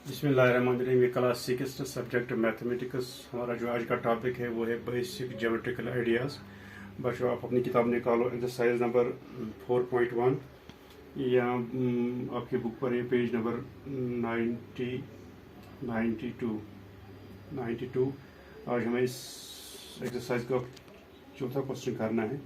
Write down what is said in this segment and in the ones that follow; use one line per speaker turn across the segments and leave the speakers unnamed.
बिस्मिल्लाहिर्रहमानिर्रहीम। ये class 6 subject mathematics. हमारा जो आज का टॉपिक है वो है बेसिक ज्योमेट्रिकल आइडियाज़। बच्चों, आप अपनी किताब निकालो, एक्सरसाइज नंबर 4.1 या आपकी बुक पर है पेज नंबर 92। आज हमें इस एक्सरसाइज का चौथा क्वेश्चन करना है।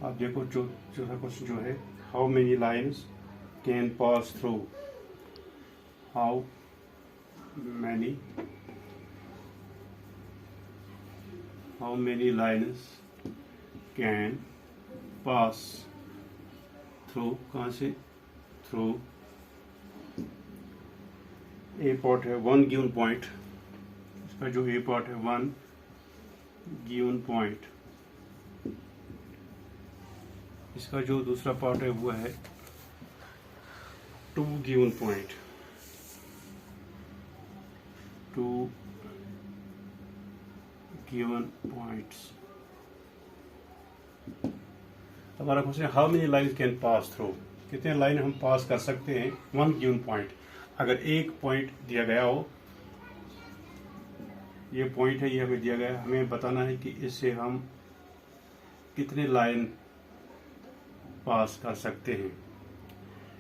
आप देखो, चौथा क्वेश्चन जो है, how many lines can pass through, how many lines can pass through, कहाँ से through a part है one given point, इसका जो a part है one given point, इसका जो दूसरा पार्ट है वो है two given point, two given points। हमारा question, how many line can pass through, कितने लाइन हम पास कर सकते हैं वन गिवन पॉइंट। अगर एक पॉइंट दिया गया हो, ये पॉइंट है, ये हमें दिया गया, हमें बताना है कि इससे हम कितने लाइन पास कर सकते हैं।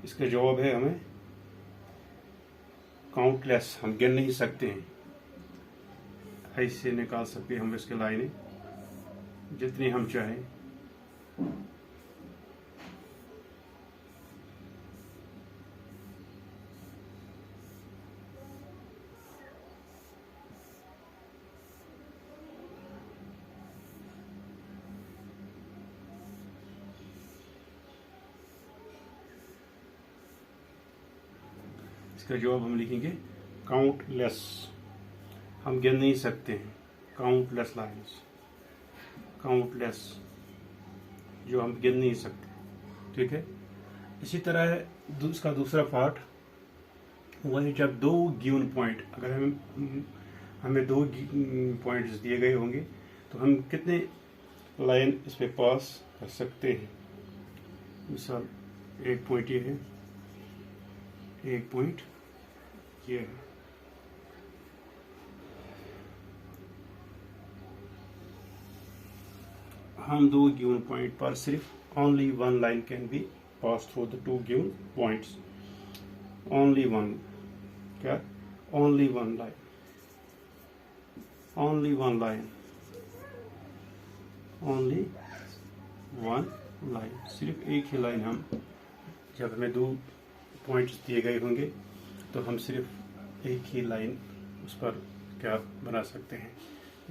इसका जवाब है हमें काउंटलेस, हम गिन नहीं सकते हैं। ऐसे निकाल सकते हैं हम इसके लाइनें जितनी हम चाहें। इसका जवाब हम लिखेंगे काउंटलेस, हम गिन नहीं सकते हैं। काउंटलेस लाइन्स, काउंटलेस, जो हम गिन नहीं सकते। ठीक है। इसी तरह इसका दूसरा पार्ट वह है, जब दो गिवन पॉइंट, अगर हमें दो पॉइंट्स दिए गए होंगे तो हम कितने लाइन इस पे पास कर सकते हैं। मिसाल, एक पॉइंट ये है, एक पॉइंट ये है। हम दो गिवन पॉइंट पर सिर्फ only one line can be pass through the two given points. Only one, क्या? Only one line, only one line, only one line, सिर्फ एक ही लाइन। हम जब हमें दो पॉइंट्स दिए गए होंगे तो हम सिर्फ एक ही लाइन उस पर क्या बना सकते हैं।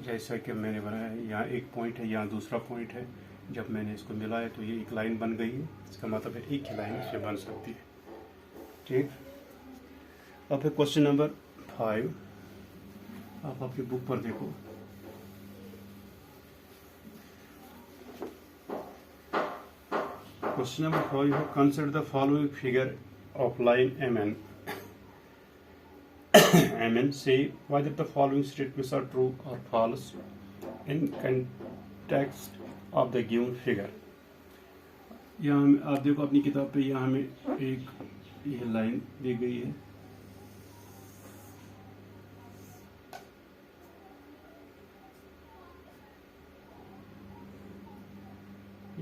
जैसा कि मैंने बनाया है, यहाँ एक पॉइंट है, यहाँ दूसरा पॉइंट है। जब मैंने इसको मिलाया तो ये एक लाइन बन गई है। इसका मतलब है एक ही लाइन इससे बन सकती है। ठीक। अब है क्वेश्चन नंबर 5। आप आपकी बुक पर देखो। क्वेश्चन नंबर 5 है, consider the following figure of line MN. MN, say whether the following statements are true or false in context of the given figure. यहाँ आप देखो अपनी किताब पे, यहाँ हमें एक ये लाइन दी गई है।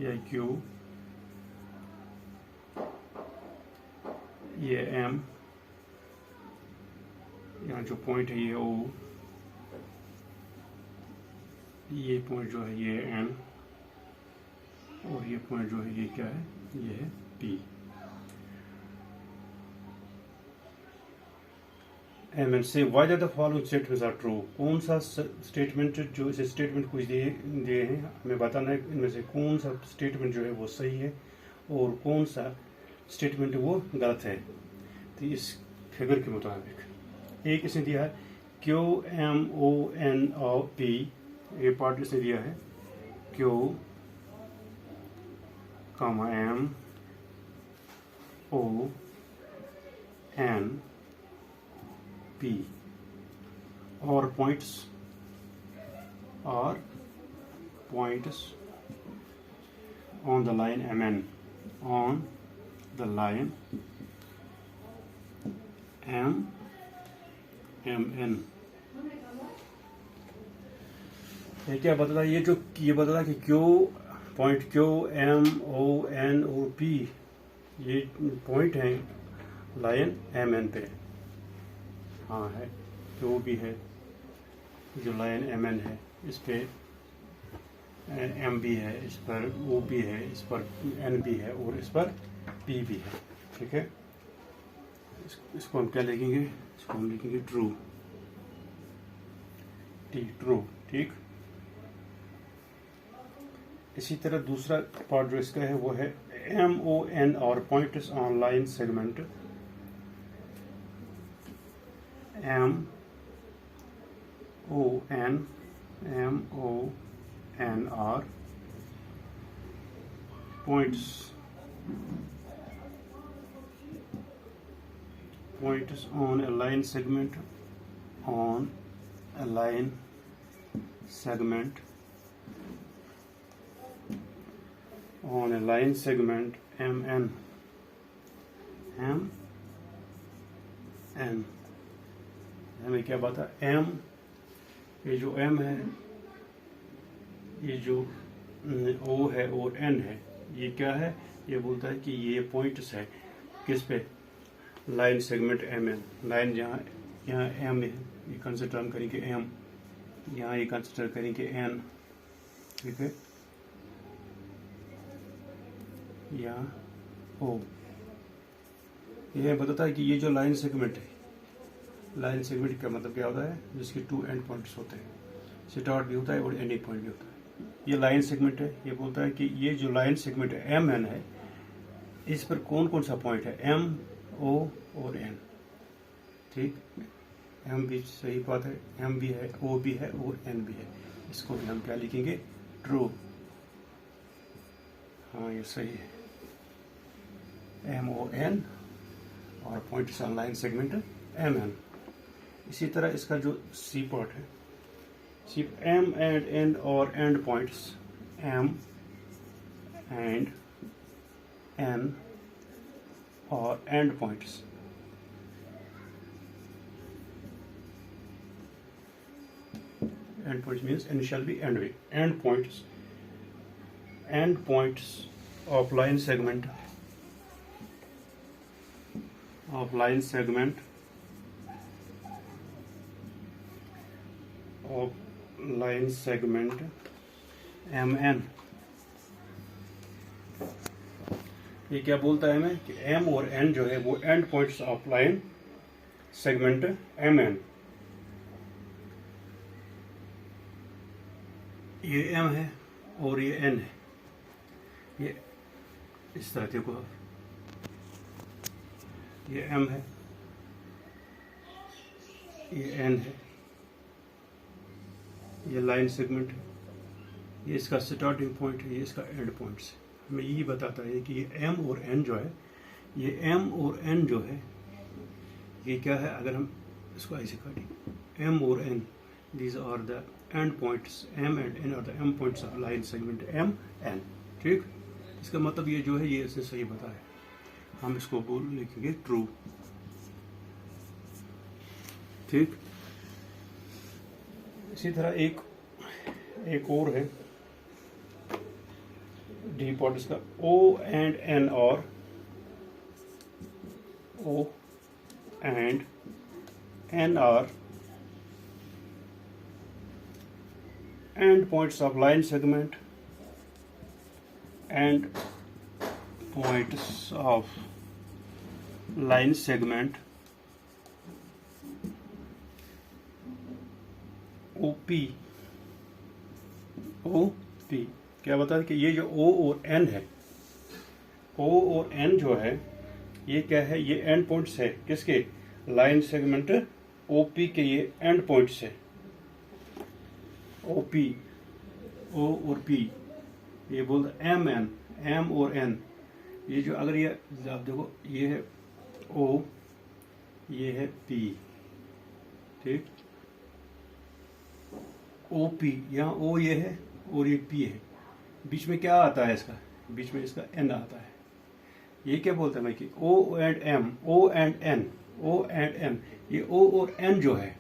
ये Q, ये M, यहाँ जो पॉइंट है ये O, ये पॉइंट जो है ये N, और ये पॉइंट जो है ये क्या है, ये है P। MN से whether the following statements are true, कौन सा स्टेटमेंट, जो इसे स्टेटमेंट कुछ दिए हैं, हमें बताना है इनमें से कौन सा स्टेटमेंट जो है वो सही है और कौन सा स्टेटमेंट वो गलत है। तो इस फिगर के मुताबिक एक इसने दिया है QMONP, ये पार्ट इसने दिया है Q, M, O, N, P, और points on the line MN, on the line M MN। ये क्या बता, ये बता कि Q point Q, M, O, N और P ये पॉइंट हैं लाइन MN पे। हाँ है, Q भी है, जो लाइन MN है इस पे M भी है, इस पर O भी है, इस पर N भी है और इस पर P भी है। ठीक है, इसको हम क्या लिखेंगे, इसको हम लिखेंगे ट्रू, ट्रू। ठीक, इसी तरह दूसरा पार्ट जो इसका है वो है MON और points on line segment MON और points on a line segment MN हमें क्या बता, M, ये जो M है, ये जो O है और N है, ये क्या है, ये बोलता है कि ये पॉइंट्स है किस पे, लाइन सेगमेंट MN। लाइन यहाँ M है, ये कंसिडर हम करेंगे M, यहाँ ये कंसिडर करेंगे N। ठीक है, यहाँ O। यह बताता है कि ये जो लाइन सेगमेंट है, लाइन सेगमेंट का मतलब क्या होता है, जिसके 2 एंड पॉइंट्स होते हैं, स्टार्ट भी होता है और एंडिंग पॉइंट भी होता है। ये लाइन सेगमेंट है, ये बोलता है कि ये जो लाइन सेगमेंट है MN है, इस पर कौन कौन सा पॉइंट है, M, O और N। ठीक, M भी सही बात है, M भी है, O भी है और N भी है। इसको भी हम क्या लिखेंगे, ट्रू। हाँ ये सही है, MON और points on line segment MN। इसी तरह इसका जो सी पार्ट है, सी M एंड N और and points M and N और and points means N shall be end way, end points of line segment MN। ये क्या बोलता है हमें कि M और N जो है वो and points of line segment MN। ये M है और ये N है, ये इस तरह देखो, ये M है, ये N है, ये लाइन सेगमेंट है, ये इसका स्टार्टिंग पॉइंट है, ये इसका एंड पॉइंट है। हमें यही बताता है कि ये M और N जो है, ये M और N जो है ये क्या है, अगर हम इसको ऐसे काटें, M और N, these are the end points, M and N are the end points of line segment MN। ठीक, इसका मतलब ये जो है ये इसने सही बताया, हम इसको बोल लिखेंगे ट्रू। ठीक, इसी तरह एक और है डी पार्ट इसका, O and N और O and N are end points of line segment and points of line segment OP। क्या बता है कि ये जो O और N है, O और N जो है ये क्या है, ये एंड पॉइंट्स है किसके, लाइन सेगमेंट OP के, ये एंड पॉइंट्स है OP, O और P। ये बोलते MN, M और N। ये जो अगर ये आप देखो, ये है O, ये है P। ठीक, OP, यहाँ O ये है और ये P है, बीच में क्या आता है इसका, बीच में इसका N आता है। ये क्या बोलते हैं मैं कि O and M, O and N O and M, ये O और N जो है,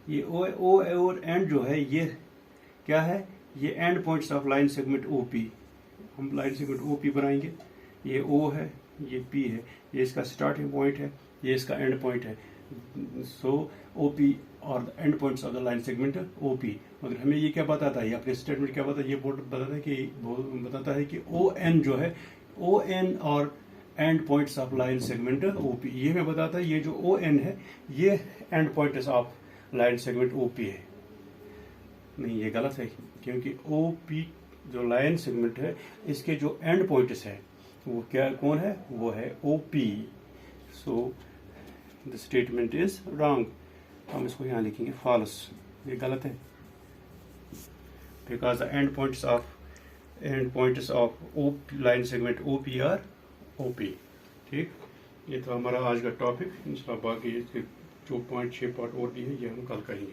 ये O और N जो है, ये क्या है? ये and points of line segment OP। हम लाइन सेगमेंट OP बनाएंगे। ये O है, ये P है, ये इसका स्टार्टिंग पॉइंट है, ये इसका एंड पॉइंट है। सो OP और the end points of the line segment OP। मगर हमें ये क्या बताता है, ये अपने स्टेटमेंट क्या बताता है? ये बताता है कि ON जो है, ON और and points of line segment OP, ये हमें बताता है ये जो ON है ये and points of line segment OP है। नहीं, ये गलत है, क्योंकि OP जो लाइन सेगमेंट है इसके जो एंड पॉइंट्स है वो क्या, कौन है? वो है OP। So the statement is wrong. हम इसको यहाँ लिखेंगे फॉल्स, ये गलत है, because the end points of line segment OP are OP। ठीक, ये तो हमारा आज का टॉपिक। इंशाल्लाह बाकी इसके जो 6 पॉइंट और भी है ये हम कल करेंगे।